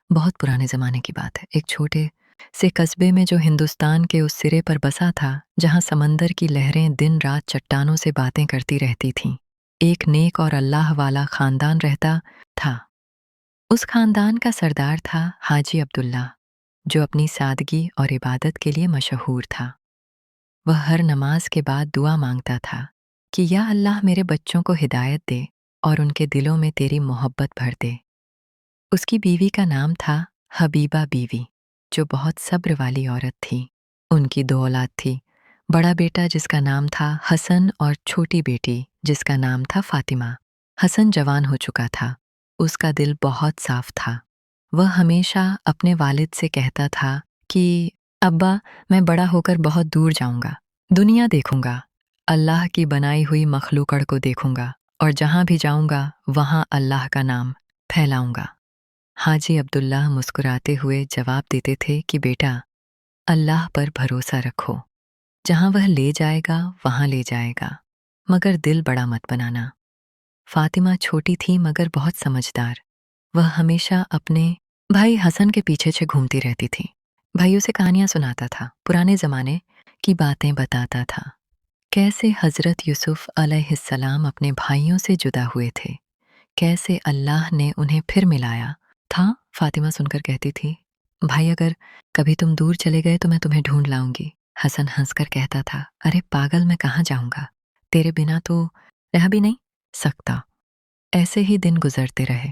बहुत पुराने ज़माने की बात है। एक छोटे से कस्बे में जो हिंदुस्तान के उस सिरे पर बसा था, जहाँ समंदर की लहरें दिन-रात चट्टानों से बातें करती रहती थीं, एक नेक और अल्लाह वाला ख़ानदान रहता था। उस ख़ानदान का सरदार था हाजी अब्दुल्ला, जो अपनी सादगी और इबादत के लिए मशहूर था। वह हर नमाज के बाद दुआ मांगता था कि या अल्लाह मेरे बच्चों को हिदायत दे और उनके दिलों में तेरी मोहब्बत भर दे। उसकी बीवी का नाम था हबीबा बीवी, जो बहुत सब्र वाली औरत थी। उनकी 2 औलाद थी, बड़ा बेटा जिसका नाम था हसन और छोटी बेटी जिसका नाम था फातिमा। हसन जवान हो चुका था, उसका दिल बहुत साफ था। वह हमेशा अपने वालिद से कहता था कि अब्बा, मैं बड़ा होकर बहुत दूर जाऊंगा, दुनिया देखूंगा, अल्लाह की बनाई हुई मखलूकड़ को देखूंगा और जहां भी जाऊंगा वहां अल्लाह का नाम फैलाऊंगा। हाजी अब्दुल्लाह मुस्कुराते हुए जवाब देते थे कि बेटा, अल्लाह पर भरोसा रखो, जहां वह ले जाएगा वहां ले जाएगा, मगर दिल बड़ा मत बनाना। फातिमा छोटी थी मगर बहुत समझदार। वह हमेशा अपने भाई हसन के पीछे से घूमती रहती थी। भाइयों से कहानियां सुनाता था, पुराने जमाने की बातें बताता था। कैसे हजरत यूसुफ अलैहिस्सलाम अपने भाइयों से जुदा हुए थे, कैसे अल्लाह ने उन्हें फिर मिलाया था। फातिमा सुनकर कहती थी, भाई अगर कभी तुम दूर चले गए तो मैं तुम्हें ढूंढ लाऊंगी। हसन हंसकर कहता था, अरे पागल, मैं कहाँ जाऊंगा, तेरे बिना तो रह भी नहीं सकता। ऐसे ही दिन गुजरते रहे।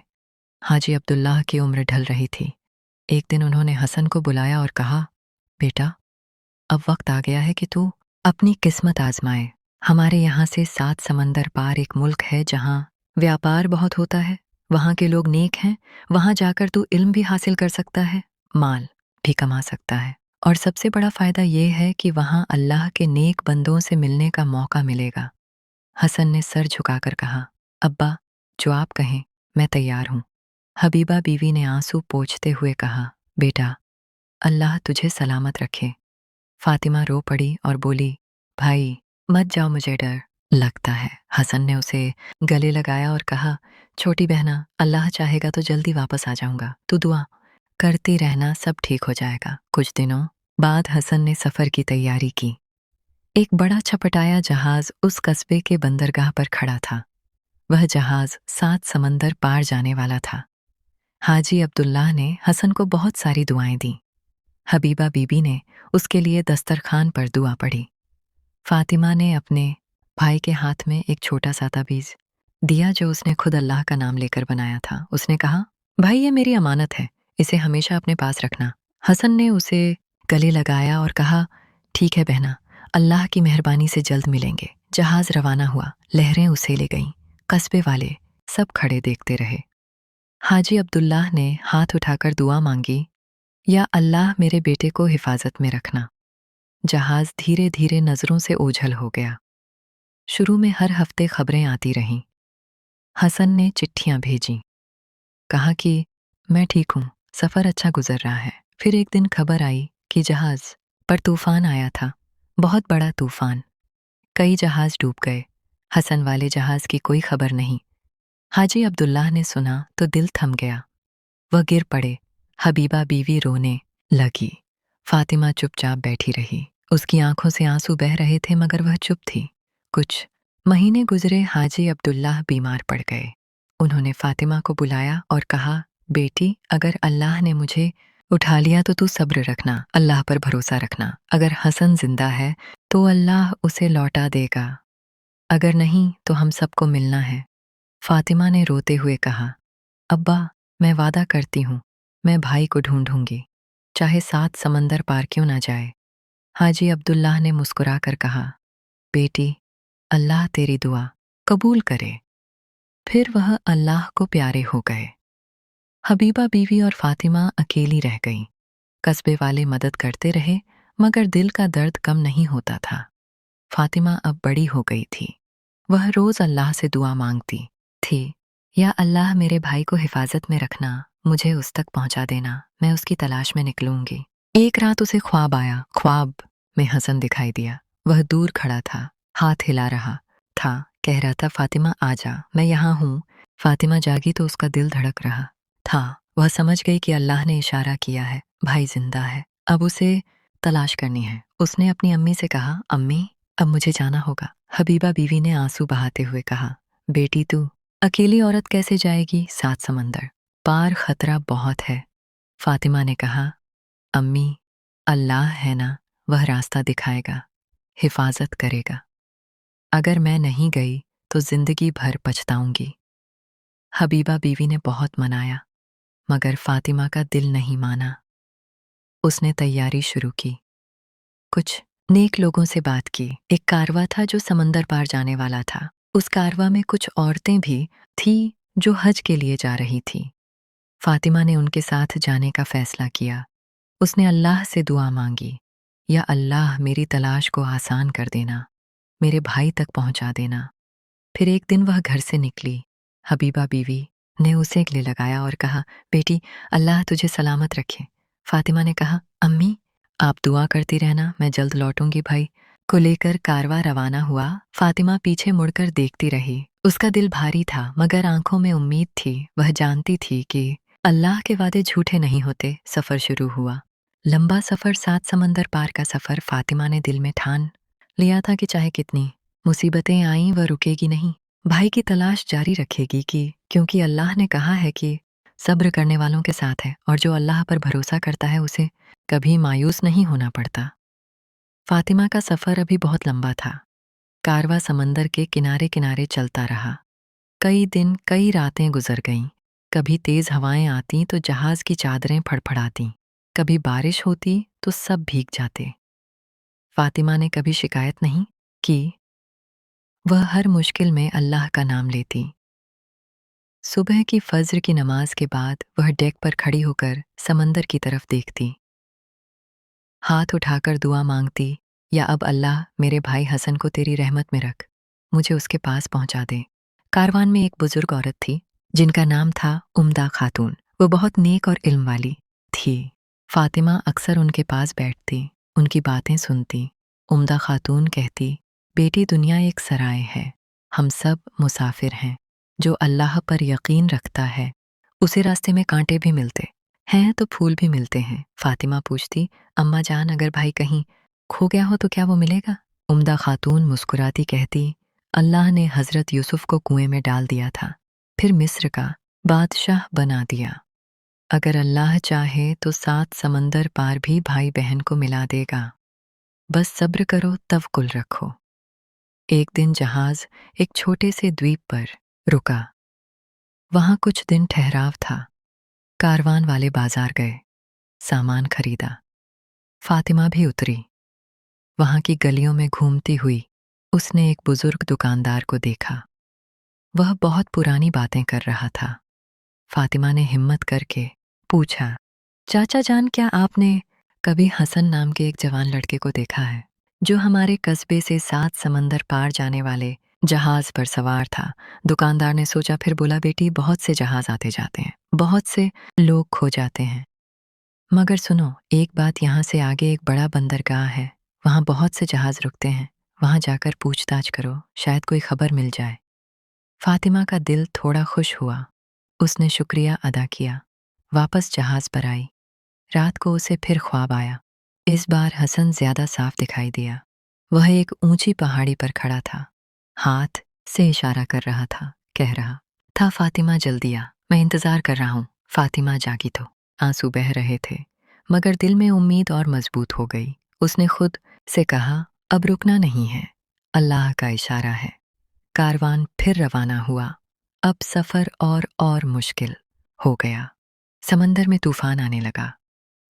हाजी अब्दुल्लाह की उम्र ढल रही थी। एक दिन उन्होंने हसन को बुलाया और कहा, बेटा, अब वक्त आ गया है कि तू अपनी किस्मत आजमाए। हमारे यहाँ से 7 समंदर पार एक मुल्क है जहाँ व्यापार बहुत होता है, वहाँ के लोग नेक हैं, वहाँ जाकर तू इल्म भी हासिल कर सकता है, माल भी कमा सकता है, और सबसे बड़ा फायदा ये है कि वहाँ अल्लाह के नेक बंदों से मिलने का मौका मिलेगा। हसन ने सर झुकाकर कहा, अब्बा, जो आप कहें, मैं तैयार हूँ। हबीबा बीवी ने आंसू पोंछते हुए कहा, बेटा, अल्लाह तुझे सलामत रखे। फातिमा रो पड़ी और बोली, भाई मत जाओ, मुझे डर लगता है। हसन ने उसे गले लगाया और कहा, छोटी बहना, अल्लाह चाहेगा तो जल्दी वापस आ जाऊंगा, तू दुआ करती रहना, सब ठीक हो जाएगा। कुछ दिनों बाद हसन ने सफर की तैयारी की। एक बड़ा छपटाया जहाज उस कस्बे के बंदरगाह पर खड़ा था। वह जहाज 7 समंदर पार जाने वाला था। हाजी अब्दुल्लाह ने हसन को बहुत सारी दुआएं दी। हबीबा बीबी ने उसके लिए दस्तरखान पर दुआ पढ़ी। फातिमा ने अपने भाई के हाथ में एक छोटा सा ताबीज दिया जो उसने खुद अल्लाह का नाम लेकर बनाया था। उसने कहा, भाई, ये मेरी अमानत है, इसे हमेशा अपने पास रखना। हसन ने उसे गले लगाया और कहा, ठीक है बहना, अल्लाह की मेहरबानी से जल्द मिलेंगे। जहाज रवाना हुआ, लहरें उसे ले गईं, कस्बे वाले सब खड़े देखते रहे। हाजी अब्दुल्लाह ने हाथ उठाकर दुआ मांगी, या अल्लाह मेरे बेटे को हिफाजत में रखना। जहाज धीरे धीरे नजरों से ओझल हो गया। शुरू में हर हफ्ते खबरें आती रहीं। हसन ने चिट्ठियां भेजीं, कहा कि मैं ठीक हूं, सफर अच्छा गुजर रहा है। फिर एक दिन खबर आई कि जहाज पर तूफान आया था, बहुत बड़ा तूफान। कई जहाज डूब गए। हसन वाले जहाज की कोई खबर नहीं। हाजी अब्दुल्लाह ने सुना तो दिल थम गया। वह गिर पड़े। हबीबा बीवी रोने लगी। फातिमा चुपचाप बैठी रही। उसकी आंखों से आंसू बह रहे थे मगर वह चुप थी। कुछ महीने गुजरे, हाजी अब्दुल्लाह बीमार पड़ गए। उन्होंने फातिमा को बुलाया और कहा, बेटी, अगर अल्लाह ने मुझे उठा लिया तो तू सब्र रखना, अल्लाह पर भरोसा रखना। अगर हसन जिंदा है तो अल्लाह उसे लौटा देगा, अगर नहीं तो हम सबको मिलना है। फातिमा ने रोते हुए कहा, अब्बा, मैं वादा करती हूँ, मैं भाई को ढूंढूंगी, चाहे 7 समंदर पार क्यों ना जाए। हाजी अब्दुल्लाह ने मुस्कुराकर कहा, बेटी, अल्लाह तेरी दुआ कबूल करे। फिर वह अल्लाह को प्यारे हो गए। हबीबा बीवी और फातिमा अकेली रह गईं। कस्बे वाले मदद करते रहे मगर दिल का दर्द कम नहीं होता था। फातिमा अब बड़ी हो गई थी। वह रोज अल्लाह से दुआ मांगती थी, या अल्लाह मेरे भाई को हिफाजत में रखना, मुझे उस तक पहुंचा देना, मैं उसकी तलाश में निकलूंगी। एक रात उसे ख्वाब आया। ख्वाब में हसन दिखाई दिया। वह दूर खड़ा था, हाथ हिला रहा था, कह रहा था, फातिमा आजा, मैं यहाँ हूँ। फातिमा जागी तो उसका दिल धड़क रहा था। वह समझ गई कि अल्लाह ने इशारा किया है, भाई जिंदा है, अब उसे तलाश करनी है। उसने अपनी अम्मी से कहा, अम्मी अब मुझे जाना होगा। हबीबा बीवी ने आंसू बहाते हुए कहा, बेटी तू अकेली औरत कैसे जाएगी सात समंदर पार, खतरा बहुत है। फातिमा ने कहा, अम्मी अल्लाह है ना, वह रास्ता दिखाएगा, हिफाजत करेगा। अगर मैं नहीं गई तो जिंदगी भर पछताऊंगी। हबीबा बीवी ने बहुत मनाया मगर फातिमा का दिल नहीं माना। उसने तैयारी शुरू की, कुछ नेक लोगों से बात की। एक कारवा था जो समंदर पार जाने वाला था। उस कारवा में कुछ औरतें भी थी जो हज के लिए जा रही थी। फातिमा ने उनके साथ जाने का फैसला किया। उसने अल्लाह से दुआ मांगी, या अल्लाह मेरी तलाश को आसान कर देना, मेरे भाई तक पहुंचा देना। फिर एक दिन वह घर से निकली। हबीबा बीवी ने उसे गले लगाया और कहा, बेटी अल्लाह तुझे सलामत रखे। फातिमा ने कहा, अम्मी आप दुआ करती रहना, मैं जल्द लौटूंगी। भाई को लेकर कारवा रवाना हुआ। फातिमा पीछे मुड़कर देखती रही। उसका दिल भारी था मगर आंखों में उम्मीद थी। वह जानती थी कि अल्लाह के वादे झूठे नहीं होते। सफर शुरू हुआ, लंबा सफर, 7 समंदर पार का सफर। फातिमा ने दिल में ठान लिया था कि चाहे कितनी मुसीबतें आईं वह रुकेगी नहीं, भाई की तलाश जारी रखेगी। क्योंकि अल्लाह ने कहा है कि सब्र करने वालों के साथ है और जो अल्लाह पर भरोसा करता है उसे कभी मायूस नहीं होना पड़ता। फातिमा का सफर अभी बहुत लंबा था। कारवा समंदर के किनारे किनारे चलता रहा। कई दिन कई रातें गुजर गईं। कभी तेज हवाएं आती तो जहाज की चादरें फड़फड़ाती, कभी बारिश होती तो सब भीग जाते। फातिमा ने कभी शिकायत नहीं की। वह हर मुश्किल में अल्लाह का नाम लेती। सुबह की फज्र की नमाज के बाद वह डेक पर खड़ी होकर समंदर की तरफ देखती, हाथ उठाकर दुआ मांगती, या अब अल्लाह मेरे भाई हसन को तेरी रहमत में रख, मुझे उसके पास पहुंचा दे। कारवान में एक बुजुर्ग औरत थी जिनका नाम था उम्दा खातून। वो बहुत नेक और इल्म वाली थी। फातिमा अक्सर उनके पास बैठती, उनकी बातें सुनती। उम्दा खातून कहती, बेटी दुनिया एक सराय है, हम सब मुसाफिर हैं। जो अल्लाह पर यकीन रखता है उसे रास्ते में कांटे भी मिलते हैं तो फूल भी मिलते हैं। फातिमा पूछती, अम्मा जान अगर भाई कहीं खो गया हो तो क्या वो मिलेगा? उम्दा खातून मुस्कुराती कहती, अल्लाह ने हजरत यूसुफ को कुएं में डाल दिया था, फिर मिस्र का बादशाह बना दिया। अगर अल्लाह चाहे तो 7 समंदर पार भी भाई बहन को मिला देगा, बस सब्र करो तवक्कुल रखो। एक दिन जहाज एक छोटे से द्वीप पर रुका। वहां कुछ दिन ठहराव था। कारवान वाले बाजार गए, सामान खरीदा। फातिमा भी उतरी। वहां की गलियों में घूमती हुई उसने एक बुजुर्ग दुकानदार को देखा। वह बहुत पुरानी बातें कर रहा था। फातिमा ने हिम्मत करके पूछा, चाचा जान क्या आपने कभी हसन नाम के एक जवान लड़के को देखा है जो हमारे कस्बे से 7 समंदर पार जाने वाले जहाज पर सवार था? दुकानदार ने सोचा, फिर बोला, बेटी बहुत से जहाज आते जाते हैं, बहुत से लोग खो जाते हैं, मगर सुनो एक बात, यहाँ से आगे एक बड़ा बंदरगाह है, वहाँ बहुत से जहाज रुकते हैं, वहाँ जाकर पूछताछ करो, शायद कोई खबर मिल जाए। फातिमा का दिल थोड़ा खुश हुआ। उसने शुक्रिया अदा किया, वापस जहाज पर आई। रात को उसे फिर ख्वाब आया। इस बार हसन ज्यादा साफ दिखाई दिया। वह एक ऊंची पहाड़ी पर खड़ा था, हाथ से इशारा कर रहा था, कह रहा था, फातिमा जल्दी आ, मैं इंतजार कर रहा हूं। फातिमा जागी तो आंसू बह रहे थे मगर दिल में उम्मीद और मजबूत हो गई। उसने खुद से कहा, अब रुकना नहीं है, अल्लाह का इशारा है। कारवान फिर रवाना हुआ। अब सफर और मुश्किल हो गया। समंदर में तूफान आने लगा।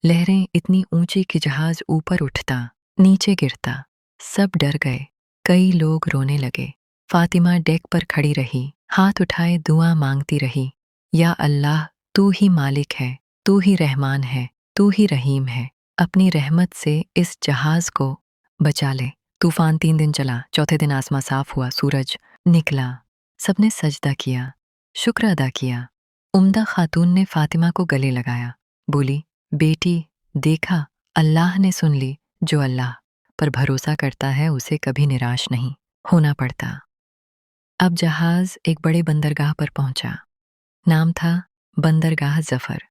लहरें इतनी ऊंची कि जहाज ऊपर उठता नीचे गिरता। सब डर गए। कई लोग रोने लगे। फातिमा डेक पर खड़ी रही, हाथ उठाए दुआ मांगती रही, या अल्लाह तू ही मालिक है, तू ही रहमान है, तू ही रहीम है, अपनी रहमत से इस जहाज को बचा ले। तूफान 3 दिन चला। चौथे दिन आसमां साफ हुआ, सूरज निकला। सबने सजदा किया, शुक्र अदा किया। उम्दा खातून ने फातिमा को गले लगाया, बोली, बेटी देखा, अल्लाह ने सुन ली। जो अल्लाह पर भरोसा करता है उसे कभी निराश नहीं होना पड़ता। अब जहाज एक बड़े बंदरगाह पर पहुंचा। नाम था बंदरगाह जफर।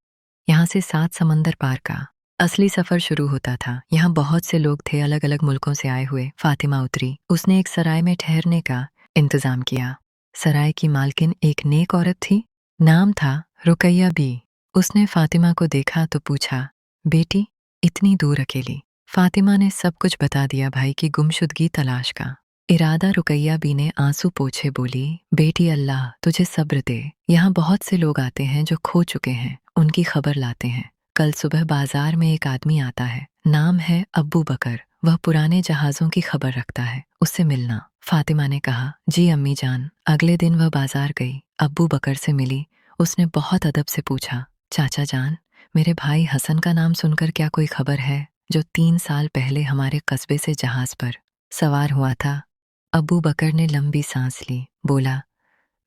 यहाँ से 7 समंदर पार का असली सफर शुरू होता था। यहाँ बहुत से लोग थे, अलग अलग मुल्कों से आए हुए। फातिमा उतरी। उसने एक सराय में ठहरने का इंतजाम किया। सराय की मालकिन एक नेक औरत थी। नाम था रुकैया बी। उसने फातिमा को देखा तो पूछा, बेटी इतनी दूर अकेली? फातिमा ने सब कुछ बता दिया, भाई की गुमशुदगी तलाश का इरादा। रुकैया बी ने आंसू पोंछे बोली, बेटी अल्लाह तुझे सब्र दे। यहाँ बहुत से लोग आते हैं जो खो चुके हैं, उनकी खबर लाते हैं। कल सुबह बाजार में एक आदमी आता है, नाम है अब्बू बकर। वह पुराने जहाज़ों की खबर रखता है, उससे मिलना। फातिमा ने कहा, जी अम्मी जान। अगले दिन वह बाजार गई, अब्बू बकर से मिली। उसने बहुत अदब से पूछा, चाचा जान मेरे भाई हसन का नाम सुनकर क्या कोई खबर है, जो 3 साल पहले हमारे कस्बे से जहाज पर सवार हुआ था? अब्बू बकर ने लंबी सांस ली, बोला,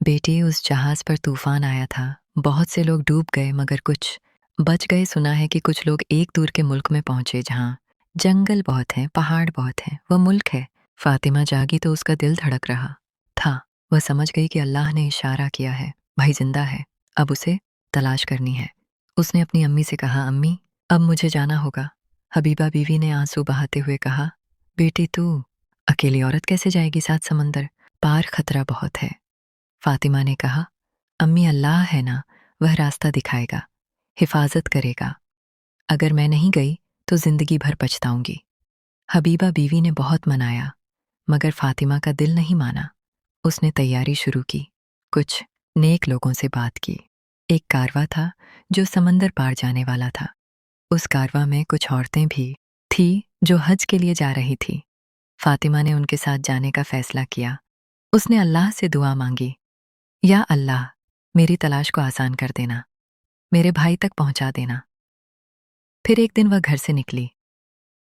बेटी उस जहाज पर तूफान आया था, बहुत से लोग डूब गए मगर कुछ बच गए। सुना है कि कुछ लोग एक दूर के मुल्क में पहुंचे जहां जंगल बहुत हैं, पहाड़ बहुत हैं। वह मुल्क है। फातिमा जागी तो उसका दिल धड़क रहा था। वह समझ गई कि अल्लाह ने इशारा किया है, भाई जिंदा है, अब उसे तलाश करनी है। उसने अपनी अम्मी से कहा, अम्मी अब मुझे जाना होगा। हबीबा बीवी ने आंसू बहाते हुए कहा, बेटी तू अकेली औरत कैसे जाएगी 7 समंदर पार? खतरा बहुत है। फातिमा ने कहा, अम्मी अल्लाह है ना, वह रास्ता दिखाएगा, हिफाजत करेगा। अगर मैं नहीं गई तो जिंदगी भर पछताऊंगी। हबीबा बीवी ने बहुत मनाया मगर फातिमा का दिल नहीं माना। उसने तैयारी शुरू की, कुछ नेक लोगों से बात की। एक कारवा था जो समंदर पार जाने वाला था। उस कारवा में कुछ औरतें भी थी जो हज के लिए जा रही थी। फातिमा ने उनके साथ जाने का फैसला किया। उसने अल्लाह से दुआ मांगी, या अल्लाह मेरी तलाश को आसान कर देना, मेरे भाई तक पहुंचा देना। फिर एक दिन वह घर से निकली।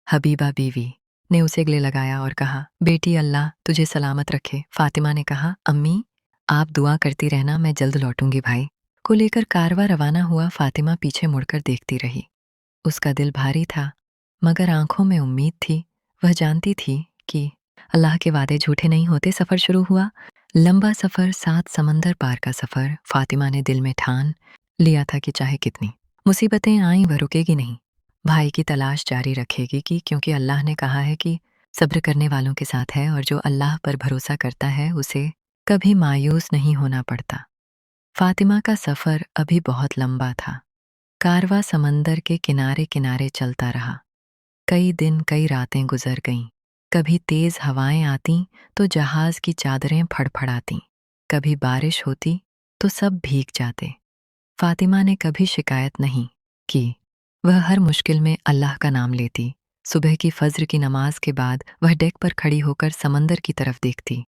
हबीबा बीवी ने उसे गले लगाया और कहा, बेटी अल्लाह तुझे सलामत रखे। फातिमा ने कहा, अम्मी आप दुआ करती रहना, मैं जल्द लौटूंगी। भाई को लेकर कारवा रवाना हुआ। फातिमा पीछे मुड़कर देखती रही। उसका दिल भारी था मगर आंखों में उम्मीद थी। वह जानती थी कि अल्लाह के वादे झूठे नहीं होते। सफ़र शुरू हुआ, लंबा सफ़र, 7 समंदर पार का सफ़र। फातिमा ने दिल में ठान लिया था कि चाहे कितनी मुसीबतें आईं वह रुकेगी नहीं, भाई की तलाश जारी रखेगी कि क्योंकि अल्लाह ने कहा है कि सब्र करने वालों के साथ है और जो अल्लाह पर भरोसा करता है उसे कभी मायूस नहीं होना पड़ता। फातिमा का सफ़र अभी बहुत लंबा था। कारवा समंदर के किनारे किनारे चलता रहा। कई दिन कई रातें गुजर गईं। कभी तेज हवाएं आतीं तो जहाज की चादरें फड़फड़ातीं, कभी बारिश होती तो सब भीग जाते। फातिमा ने कभी शिकायत नहीं की। वह हर मुश्किल में अल्लाह का नाम लेती। सुबह की फज्र की नमाज के बाद वह डेक पर खड़ी होकर समंदर की तरफ देखती,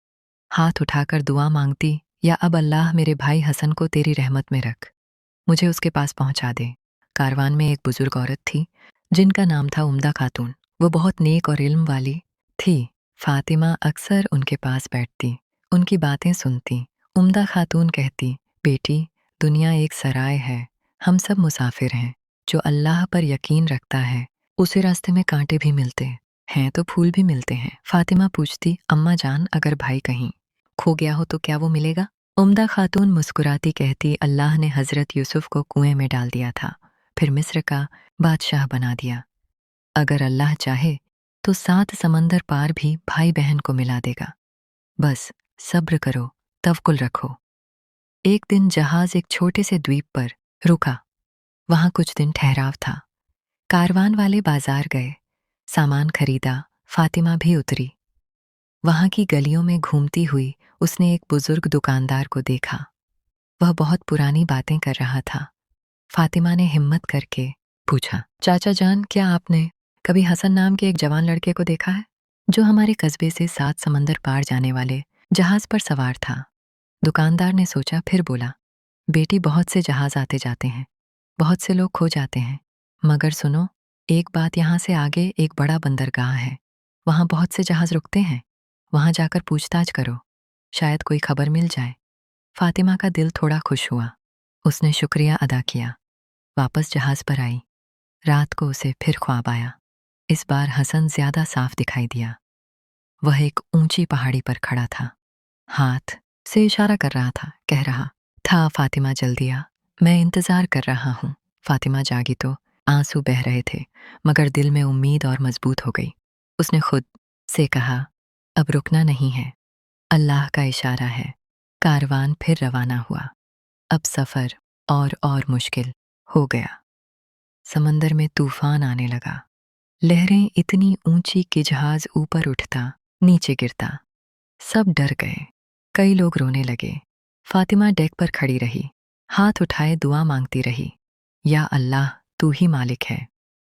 हाथ उठाकर दुआ मांगती, या अब अल्लाह मेरे भाई हसन को तेरी रहमत में रख, मुझे उसके पास पहुंचा दे। कारवान में एक बुजुर्ग औरत थी जिनका नाम था उम्दा खातून। वो बहुत नेक और इल्म वाली थी। फातिमा अक्सर उनके पास बैठती, उनकी बातें सुनती। उम्दा खातून कहती, बेटी दुनिया एक सराय है, हम सब मुसाफिर हैं। जो अल्लाह पर यकीन रखता है उसे रास्ते में कांटे भी मिलते हैं तो फूल भी मिलते हैं। फातिमा पूछती, अम्मा जान अगर भाई कहीं खो गया हो तो क्या वो मिलेगा? उम्दा खातून मुस्कुराती कहती, अल्लाह ने हज़रत यूसुफ को कुएं में डाल दिया था, फिर मिस्र का बादशाह बना दिया। अगर अल्लाह चाहे तो 7 समंदर पार भी भाई बहन को मिला देगा। बस सब्र करो, तवक्कुल रखो। एक दिन जहाज एक छोटे से द्वीप पर रुका। वहां कुछ दिन ठहराव था। कारवान वाले बाजार गए, सामान खरीदा। फातिमा भी उतरी। वहां की गलियों में घूमती हुई उसने एक बुजुर्ग दुकानदार को देखा। वह बहुत पुरानी बातें कर रहा था। फातिमा ने हिम्मत करके पूछा, चाचा जान क्या आपने कभी हसन नाम के एक जवान लड़के को देखा है, जो हमारे कस्बे से 7 समंदर पार जाने वाले जहाज पर सवार था? दुकानदार ने सोचा, फिर बोला, बेटी बहुत से जहाज आते जाते हैं, बहुत से लोग खो जाते हैं, मगर सुनो एक बात, यहाँ से आगे एक बड़ा बंदरगाह है, वहाँ बहुत से जहाज रुकते हैं, वहाँ जाकर पूछताछ करो, शायद कोई खबर मिल जाए। फातिमा का दिल थोड़ा खुश हुआ। उसने शुक्रिया अदा किया, वापस जहाज पर आई। रात को उसे फिर ख्वाब आया। इस बार हसन ज्यादा साफ दिखाई दिया। वह एक ऊंची पहाड़ी पर खड़ा था, हाथ से इशारा कर रहा था, कह रहा था, फातिमा जल्दी आ, मैं इंतजार कर रहा हूँ। फातिमा जागी तो आंसू बह रहे थे, मगर दिल में उम्मीद और मजबूत हो गई। उसने खुद से कहा, अब रुकना नहीं है, अल्लाह का इशारा है। कारवान फिर रवाना हुआ। अब सफ़र और मुश्किल हो गया। समंदर में तूफान आने लगा। लहरें इतनी ऊंची कि जहाज ऊपर उठता, नीचे गिरता। सब डर गए। कई लोग रोने लगे। फातिमा डेक पर खड़ी रही, हाथ उठाए दुआ मांगती रही। या अल्लाह, तू ही मालिक है,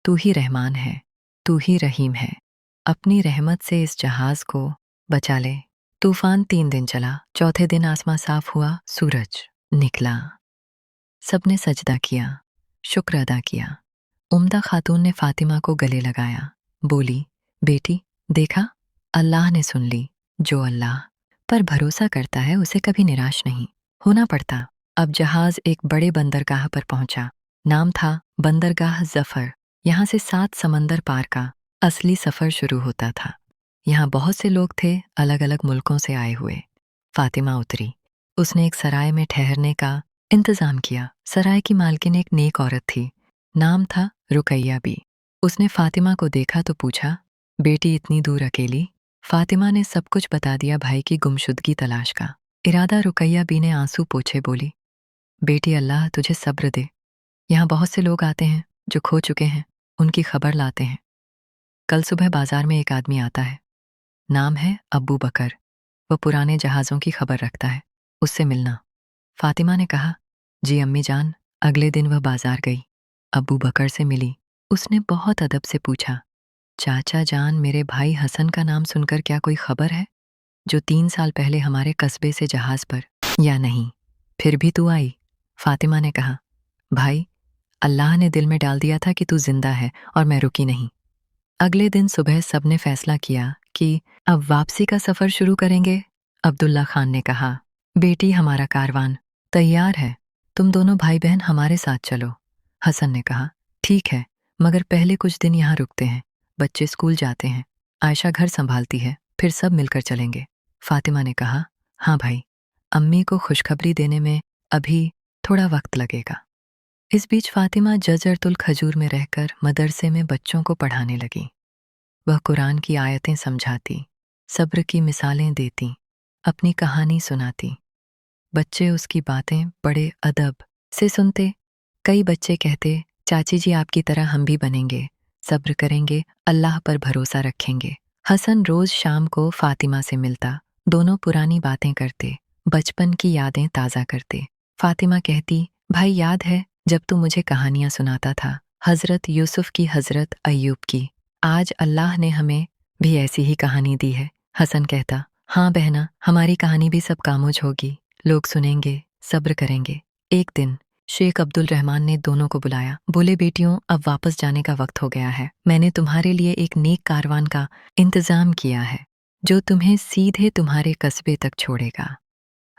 तू ही रहमान है, तू ही रहीम है। अपनी रहमत से इस जहाज को बचा ले। तूफान 3 दिन चला। चौथे दिन आसमां साफ हुआ, सूरज निकला। सबने सजदा किया, शुक्र अदा किया। उम्दा खातून ने फातिमा को गले लगाया, बोली, बेटी देखा, अल्लाह ने सुन ली। जो अल्लाह पर भरोसा करता है उसे कभी निराश नहीं होना पड़ता। अब जहाज एक बड़े बंदरगाह पर पहुंचा। नाम था बंदरगाह जफर। यहाँ से 7 समंदर पार का असली सफर शुरू होता था। यहाँ बहुत से लोग थे, अलग अलग मुल्कों से आए हुए। फातिमा उतरी। उसने एक सराय में ठहरने का इंतजाम किया। सराय की मालकिन एक नेक औरत थी, नाम था रुकैया बी। उसने फातिमा को देखा तो पूछा, बेटी इतनी दूर अकेली? फातिमा ने सब कुछ बता दिया, भाई की गुमशुदगी तलाश का इरादा। रुकैया बी ने आंसू पोंछे बोली, बेटी अल्लाह तुझे सब्र दे। यहाँ बहुत से लोग आते हैं जो खो चुके हैं, उनकी खबर लाते हैं। कल सुबह बाजार में एक आदमी आता है, नाम है अब्बू बकर। वह पुराने जहाज़ों की खबर रखता है, उससे मिलना। फातिमा ने कहा, जी अम्मी जान। अगले दिन वह बाजार गई, अब्बू बकर से मिली। उसने बहुत अदब से पूछा, चाचा जान, मेरे भाई हसन का नाम सुनकर क्या कोई खबर है, जो 3 साल पहले हमारे कस्बे से जहाज पर? या नहीं, फिर भी तू आई? फातिमा ने कहा, भाई अल्लाह ने दिल में डाल दिया था कि तू जिंदा है और मैं रुकी नहीं। अगले दिन सुबह सबने फैसला किया कि अब वापसी का सफ़र शुरू करेंगे। अब्दुल्ला खान ने कहा, बेटी हमारा कारवान तैयार है, तुम दोनों भाई बहन हमारे साथ चलो। हसन ने कहा, ठीक है, मगर पहले कुछ दिन यहाँ रुकते हैं, बच्चे स्कूल जाते हैं, आयशा घर संभालती है, फिर सब मिलकर चलेंगे। फातिमा ने कहा, हाँ भाई, अम्मी को खुशखबरी देने में अभी थोड़ा वक्त लगेगा। इस बीच फातिमा जजरतुल खजूर में रहकर मदरसे में बच्चों को पढ़ाने लगी। वह कुरान की आयतें समझाती, सब्र की मिसालें देती, अपनी कहानी सुनाती। बच्चे उसकी बातें बड़े अदब से सुनते। कई बच्चे कहते, चाची जी आपकी तरह हम भी बनेंगे, सब्र करेंगे, अल्लाह पर भरोसा रखेंगे। हसन रोज शाम को फातिमा से मिलता, दोनों पुरानी बातें करते, बचपन की यादें ताज़ा करते। फातिमा कहती, भाई याद है जब तू मुझे कहानियां सुनाता था, हज़रत यूसुफ की, हज़रत अय्यूब की? आज अल्लाह ने हमें भी ऐसी ही कहानी दी है। हसन कहता, हाँ बहना, हमारी कहानी भी सब कामोज होगी, लोग सुनेंगे, सब्र करेंगे। एक दिन शेख अब्दुल रहमान ने दोनों को बुलाया, बोले, बेटियों अब वापस जाने का वक्त हो गया है। मैंने तुम्हारे लिए एक नेक कारवान का इंतजाम किया है, जो तुम्हें सीधे तुम्हारे कस्बे तक छोड़ेगा।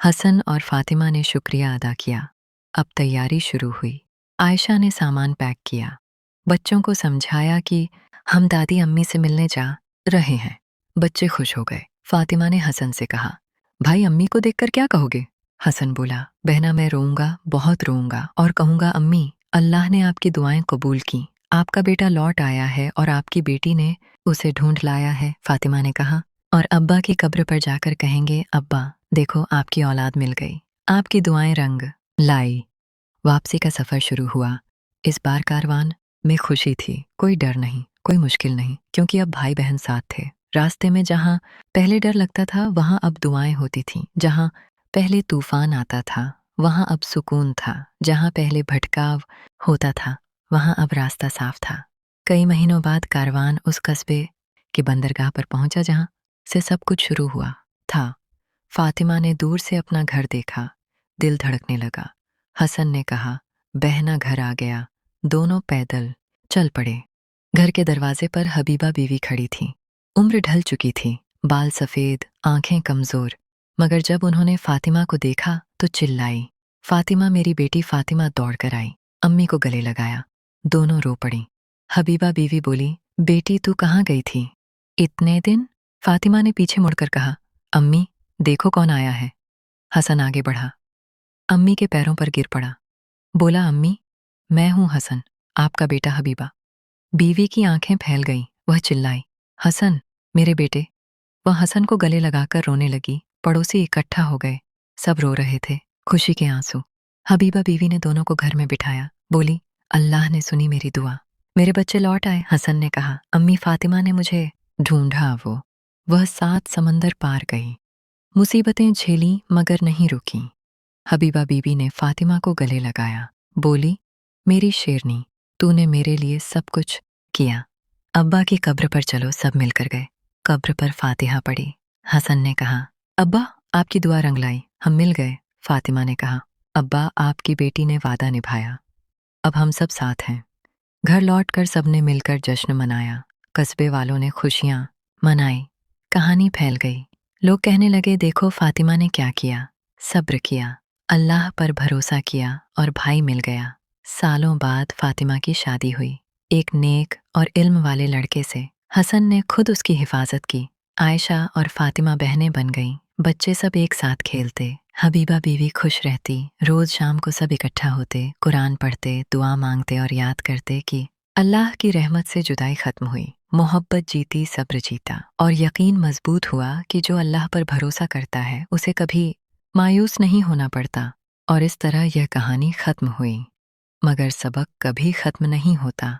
हसन और फातिमा ने शुक्रिया अदा किया। अब तैयारी शुरू हुई। आयशा ने सामान पैक किया, बच्चों को समझाया कि हम दादी अम्मी से मिलने जा रहे हैं। बच्चे खुश हो गए। फातिमा ने हसन से कहा, भाई अम्मी को देखकर क्या कहोगे? हसन बोला, बहना मैं रोऊंगा, बहुत रोऊंगा और कहूंगा, अम्मी अल्लाह ने आपकी दुआएं कबूल की, आपका बेटा लौट आया है और आपकी बेटी ने उसे ढूंढ लाया है। फातिमा ने कहा, और अब्बा की कब्र पर जाकर कहेंगे, अब्बा देखो आपकी औलाद मिल गई, आपकी दुआएं रंग लाई। वापसी का सफ़र शुरू हुआ। इस बार कारवान में खुशी थी, कोई डर नहीं, कोई मुश्किल नहीं, क्योंकि अब भाई बहन साथ थे। रास्ते में जहाँ पहले डर लगता था, वहाँ अब दुआएं होती थीं। जहाँ पहले तूफान आता था, वहाँ अब सुकून था। जहाँ पहले भटकाव होता था, वहाँ अब रास्ता साफ था। कई महीनों बाद कारवान उस कस्बे के बंदरगाह पर पहुंचा जहाँ से सब कुछ शुरू हुआ था। फातिमा ने दूर से अपना घर देखा, दिल धड़कने लगा। हसन ने कहा, बहना घर आ गया। दोनों पैदल चल पड़े। घर के दरवाजे पर हबीबा बीवी खड़ी थी। उम्र ढल चुकी थी, बाल सफ़ेद, आंखें कमज़ोर, मगर जब उन्होंने फातिमा को देखा तो चिल्लाई, फातिमा मेरी बेटी। फातिमा दौड़कर आई, अम्मी को गले लगाया, दोनों रो पड़ी। हबीबा बीवी बोली, बेटी तू कहाँ गई थी इतने दिन? फातिमा ने पीछे मुड़कर कहा, अम्मी देखो कौन आया है। हसन आगे बढ़ा, अम्मी के पैरों पर गिर पड़ा, बोला, अम्मी मैं हूँ हसन, आपका बेटा हबीबा। बीवी की आंखें फैल गईं, वह चिल्लाई, हसन, मेरे बेटे। वह हसन को गले लगाकर रोने लगी। पड़ोसी इकट्ठा हो गए, सब रो रहे थे, खुशी के आंसू। हबीबा बीवी ने दोनों को घर में बिठाया, बोली, अल्लाह ने सुनी मेरी दुआ, मेरे बच्चे लौट आए। हसन ने कहा, अम्मी फातिमा ने मुझे ढूंढा। वह 7 समंदर पार गई, मुसीबतें झेली मगर नहीं रुकी। हबीबा बीबी ने फातिमा को गले लगाया, बोली, मेरी शेरनी, तूने मेरे लिए सब कुछ किया। अब्बा की कब्र पर चलो, सब मिलकर गए। कब्र पर फातिहा पड़ी। हसन ने कहा, अब्बा, आपकी दुआ रंग लाई, हम मिल गए। फातिमा ने कहा, अब्बा, आपकी बेटी ने वादा निभाया, अब हम सब साथ हैं। घर लौटकर सबने मिलकर जश्न मनाया। कस्बे वालों ने खुशियां मनाई। कहानी फैल गई। लोग कहने लगे, देखो फातिमा ने क्या किया, सब्र किया, अल्लाह पर भरोसा किया और भाई मिल गया। सालों बाद फातिमा की शादी हुई, एक नेक और इल्म वाले लड़के से। हसन ने खुद उसकी हिफाजत की। आयशा और फातिमा बहनें बन गईं। बच्चे सब एक साथ खेलते। हबीबा बीवी खुश रहती। रोज शाम को सब इकट्ठा होते, कुरान पढ़ते, दुआ मांगते और याद करते कि अल्लाह की रहमत से जुदाई खत्म हुई, मोहब्बत जीती, सब्र जीता और यकीन मजबूत हुआ कि जो अल्लाह पर भरोसा करता है उसे कभी मायूस नहीं होना पड़ता। और इस तरह यह कहानी खत्म हुई। मगर सबक कभी खत्म नहीं होता।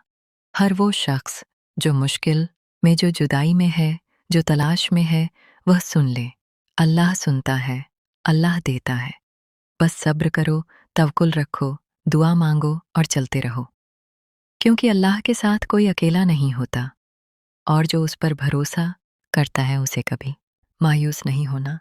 हर वो शख्स जो मुश्किल में, जो जुदाई में है, जो तलाश में है, वह सुन ले, अल्लाह सुनता है, अल्लाह देता है। बस सब्र करो, तवक्कुल रखो, दुआ मांगो और चलते रहो, क्योंकि अल्लाह के साथ कोई अकेला नहीं होता और जो उस पर भरोसा करता है उसे कभी मायूस नहीं होना।